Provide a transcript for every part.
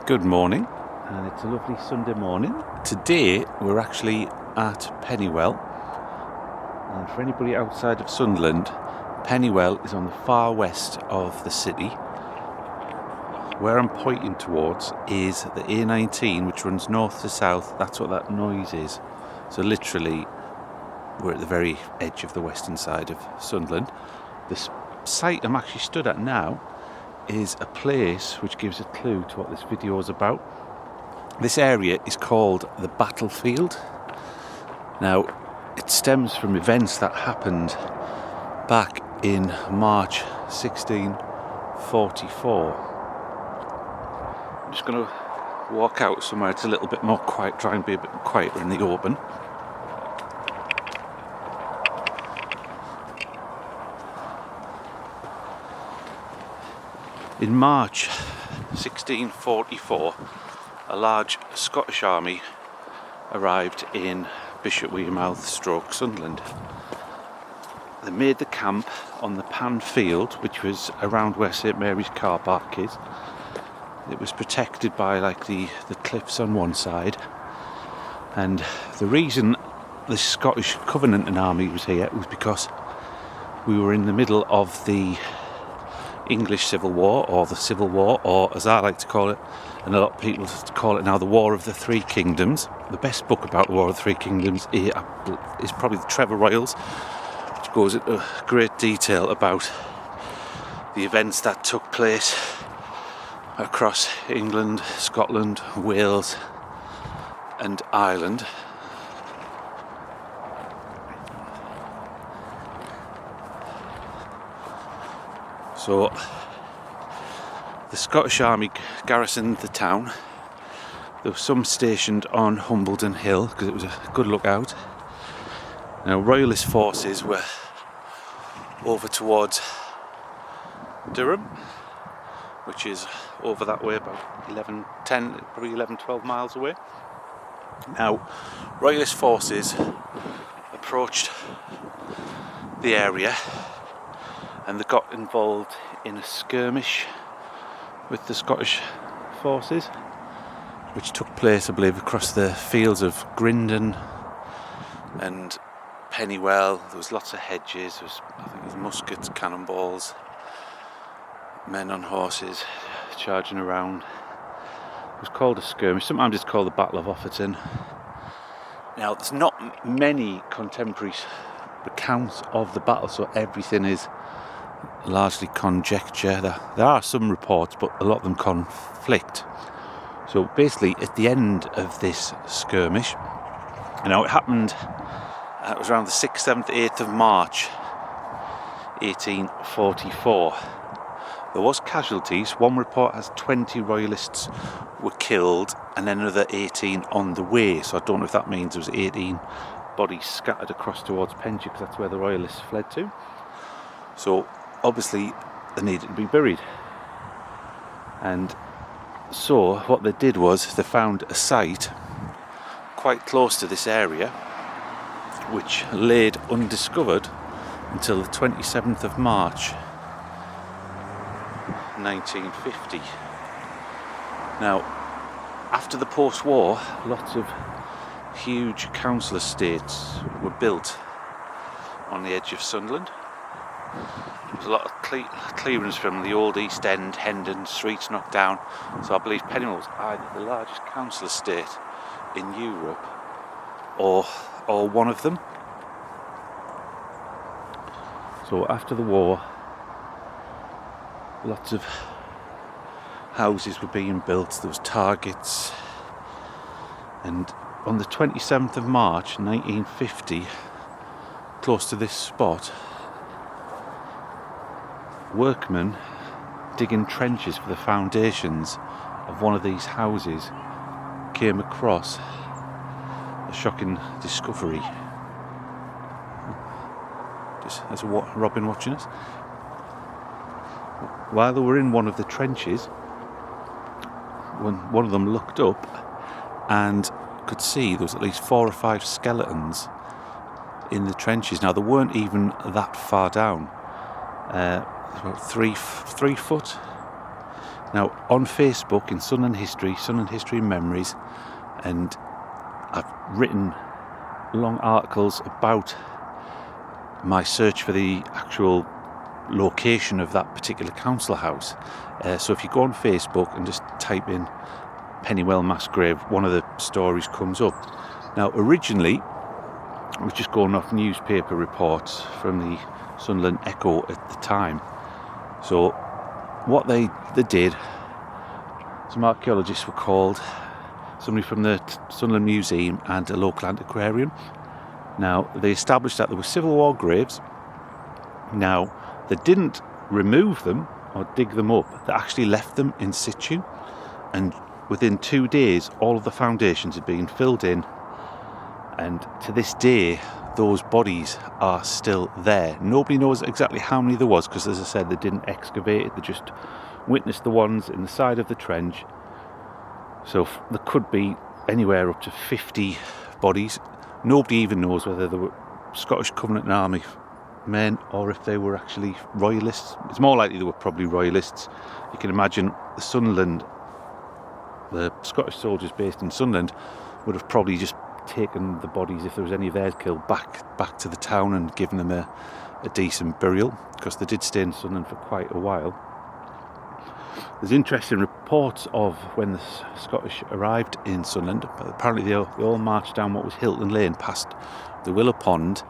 Good morning, and it's a lovely Sunday morning. Today we're actually at Pennywell, and for anybody outside of Sunderland, Pennywell is on the far west of the city. Where I'm pointing towards is the A19, which runs north to south. That's what that noise is. So literally we're at the very edge of the western side of Sunderland. The site I'm actually stood at now is a place which gives a clue to what this video is about. This area is called the Battlefield. Now, it stems from events that happened back in March 1644. I'm just going to walk out somewhere it's a little bit more quiet, try and be a bit quieter in the open. In March 1644, a large Scottish army arrived in Bishop Wearmouth / Sunderland. They made the camp on the Pan Field, which was around where St Mary's car park is. It was protected by the cliffs on one side, and the reason the Scottish Covenanting army was here was because we were in the middle of the English Civil War, or the Civil War, or as I like to call it, and a lot of people call it now, the War of the Three Kingdoms. The best book about the War of the Three Kingdoms is probably the Trevor Royals, which goes into great detail about the events that took place across England, Scotland, Wales and Ireland. So the Scottish army garrisoned the town. There was some stationed on Humbledon Hill because it was a good lookout. Now, Royalist forces were over towards Durham, which is over that way, about 12 miles away. Now, Royalist forces approached the area and they got involved in a skirmish with the Scottish forces, which took place, I believe, across the fields of Grindon and Pennywell. There was lots of hedges, I think it was muskets, cannonballs, men on horses charging around. It was called a skirmish. Sometimes it's called the Battle of Offerton. Now, there's not many contemporary accounts of the battle, so everything is largely conjecture. There are some reports, but a lot of them conflict. So basically, at the end of this skirmish, it happened, it was around the 6th, 7th, 8th of March 1844. There was casualties. One report has 20 royalists were killed and then another 18 on the way. So I don't know if that means there was 18 bodies scattered across towards Penshire, because that's where the royalists fled to. So obviously they needed to be buried. And so what they did was they found a site quite close to this area which laid undiscovered until the 27th of March 1950. Now, after the post-war, lots of huge council estates were built on the edge of Sunderland. There was a lot of clearance from the old East End, Hendon streets knocked down. So I believe Pennywell was either the largest council estate in Europe or one of them. So after the war, lots of houses were being built. There was targets, and on the 27th of March 1950, close to this spot, workmen digging trenches for the foundations of one of these houses came across a shocking discovery. There's a robin watching us. While they were in one of the trenches, when one of them looked up and could see there was at least 4 or 5 skeletons in the trenches. Now, they weren't even that far down. About 3 foot Now, on Facebook, in Sunderland History Memories, and I've written long articles about my search for the actual location of that particular council house. So if you go on Facebook and just type in Pennywell mass grave, one of the stories comes up. Now, originally, I was just going off newspaper reports from the Sunderland Echo at the time. So what they did, some archaeologists were called, somebody from the Sunderland Museum and a local antiquarian. Now, they established that there were Civil War graves. Now, they didn't remove them or dig them up. They actually left them in situ, and within 2 days all of the foundations had been filled in, and to this day those bodies are still there. Nobody knows exactly how many there was, because as I said, they didn't excavate it, they just witnessed the ones in the side of the trench. So there could be anywhere up to 50 bodies. Nobody even knows whether they were Scottish Covenant Army men or if they were actually royalists. It's more likely they were probably royalists. You can imagine Sunderland, the Scottish soldiers based in Sunderland, would have probably just taken the bodies, if there was any of theirs killed, back to the town and given them a decent burial, because they did stay in Sunderland for quite a while. There's interesting reports of when the Scottish arrived in Sunderland. Apparently they all marched down what was Hilton Lane past the Willow Pond,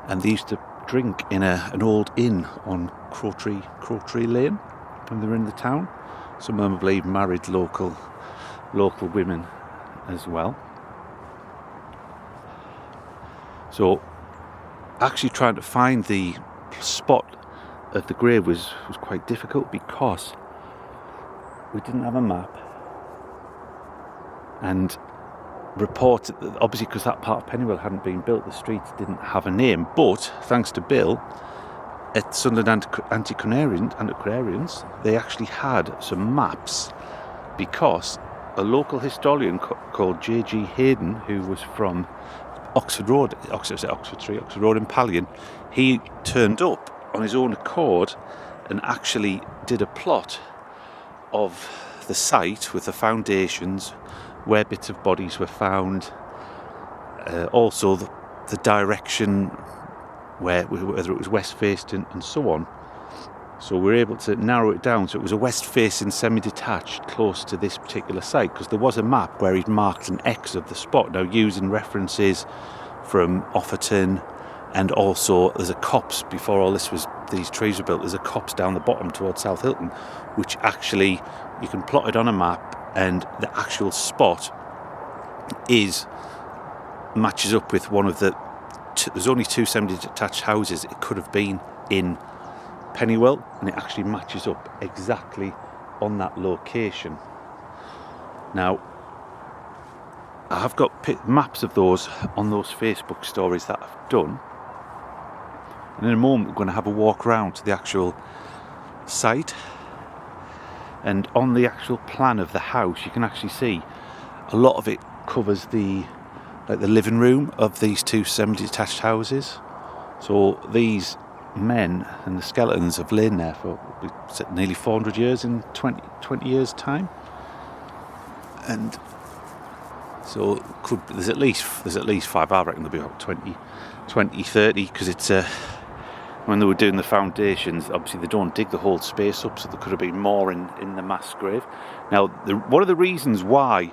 and they used to drink in an old inn on Crowtree Lane when they were in the town. Some of them, I believe, married local women as well. So actually trying to find the spot of the grave was quite difficult, because we didn't have a map, and reports, obviously because that part of Pennywell hadn't been built, the streets didn't have a name. But thanks to Bill at Sunderland Antiquarians, they actually had some maps, because a local historian called J.G. Hayden, who was from Oxford Road in Pallion, he turned up on his own accord and actually did a plot of the site with the foundations, where bits of bodies were found, also the direction whether it was west facing and so on. So we were able to narrow it down, so it was a west facing semi-detached close to this particular site, because there was a map where he'd marked an X of the spot. Now, using references from Offerton, and also there's a copse, before all these trees were built, there's a copse down the bottom towards South Hilton, which actually you can plot it on a map, and the actual spot matches up with one of there's only 2 semi-detached houses. It could have been in Pennywell, and it actually matches up exactly on that location. Now, I have got maps of those on those Facebook stories that I've done, and in a moment we're going to have a walk around to the actual site. And on the actual plan of the house, you can actually see a lot of it covers the living room of these 2 semi-detached houses. So these men and the skeletons have lain there for nearly 400 years in 20 years' time. And so there's at least 5. I reckon there'll be about 20, 30, because it's when they were doing the foundations, obviously they don't dig the whole space up, so there could have been more in the mass grave. Now, one of the reasons why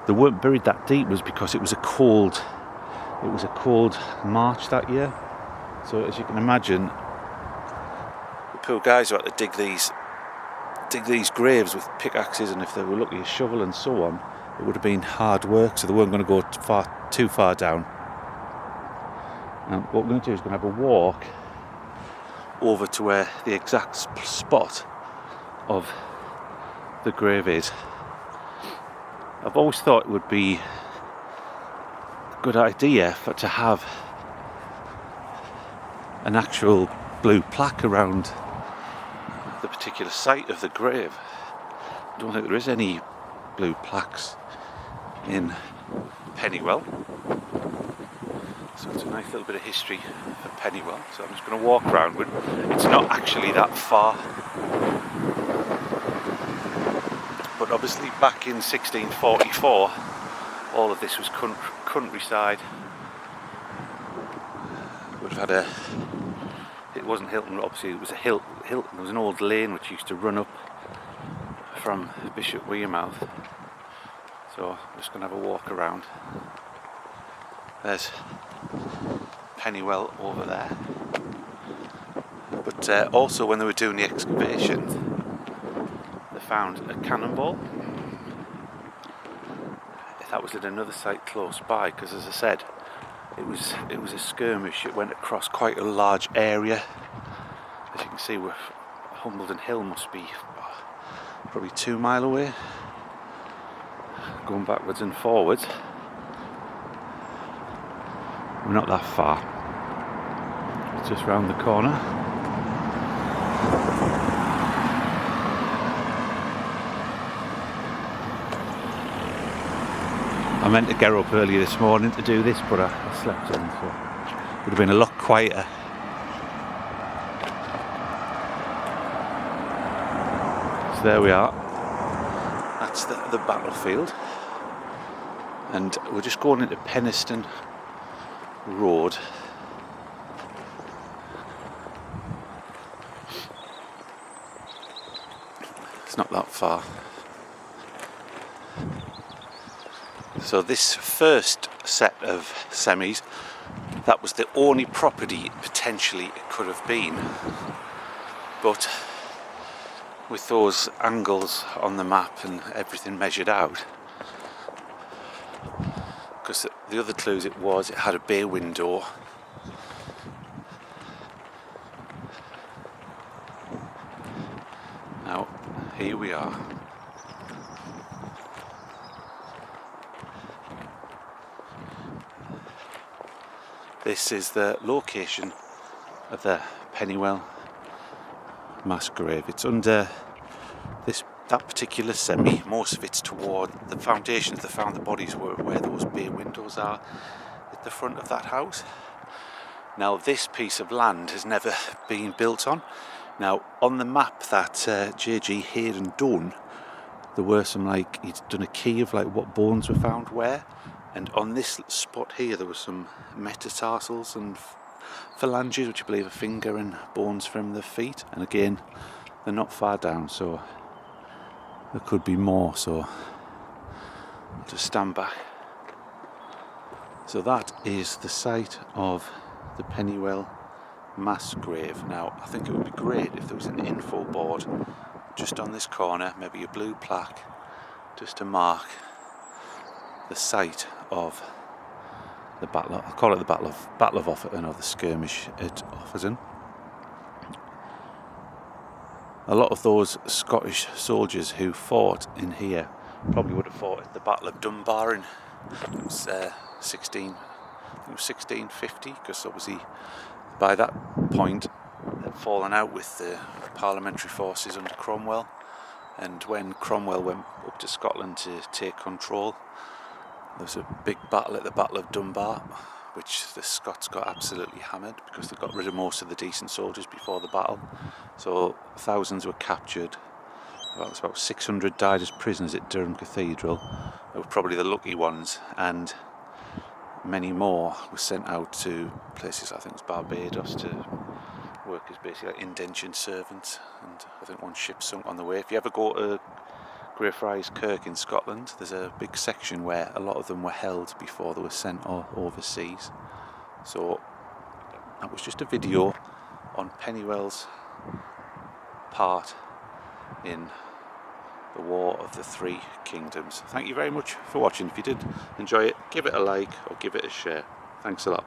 they weren't buried that deep was because it was a cold March that year. So as you can imagine, the poor guys who had to dig these graves with pickaxes, and if they were lucky a shovel and so on, it would have been hard work, so they weren't going to go too far down. Now, what we're going to do is we're going to have a walk over to where the exact spot of the grave is. I've always thought it would be a good idea to have an actual blue plaque around the particular site of the grave. I don't think there is any blue plaques in Pennywell. So it's a nice little bit of history for Pennywell. So I'm just going to walk around. It's not actually that far. But obviously back in 1644 all of this was countryside. We've had it wasn't Hilton, obviously it was a Hilton. There was an old lane which used to run up from Bishop Wearmouth. So I'm just going to have a walk around. There's Pennywell over there. But also when they were doing the excavation, they found a cannonball. That was at another site close by, because as I said, it was a skirmish. It went across quite a large area. As you can see, Humbledon Hill must be probably 2 miles away, going backwards and forwards. We're not that far. It's just round the corner. I meant to get up earlier this morning to do this, but I slept in, so it would have been a lot quieter. So there we are. That's the battlefield. And we're just going into Penistone Road. It's not that far. So this first set of semis, that was the only property potentially it could have been. But with those angles on the map and everything measured out, because the other clues it had a bay window. Now, here we are. This is the location of the Pennywell mass grave. It's under that particular semi. Most of it's toward the foundations. They found the bodies were where those bay windows are at the front of that house. Now this piece of land has never been built on. Now on the map that J.G. Hayden done, there were some he'd done a key of what bones were found where. And on this spot here, there were some metatarsals and phalanges, which I believe are finger and bones from the feet. And again, they're not far down, so there could be more. So I'll just stand back. So that is the site of the Pennywell mass grave. Now, I think it would be great if there was an info board just on this corner, maybe a blue plaque, just to mark the site of the battle. I'll call it the Battle of Offerton, or the skirmish at Offerton. A lot of those Scottish soldiers who fought in here probably would have fought at the Battle of Dunbar in 1650, because obviously by that point they'd fallen out with the parliamentary forces under Cromwell, and when Cromwell went up to Scotland to take control, there was a big battle at the Battle of Dunbar, which the Scots got absolutely hammered because they got rid of most of the decent soldiers before the battle. So thousands were captured. About 600 died as prisoners at Durham Cathedral. They were probably the lucky ones, and many more were sent out to places, I think it was Barbados, to work as basically indentured servants. And I think one ship sunk on the way. If you ever go to Greyfriars Kirk in Scotland, there's a big section where a lot of them were held before they were sent overseas. So that was just a video on Pennywell's part in the War of the Three Kingdoms. Thank you very much for watching. If you did enjoy it, give it a like or give it a share. Thanks a lot.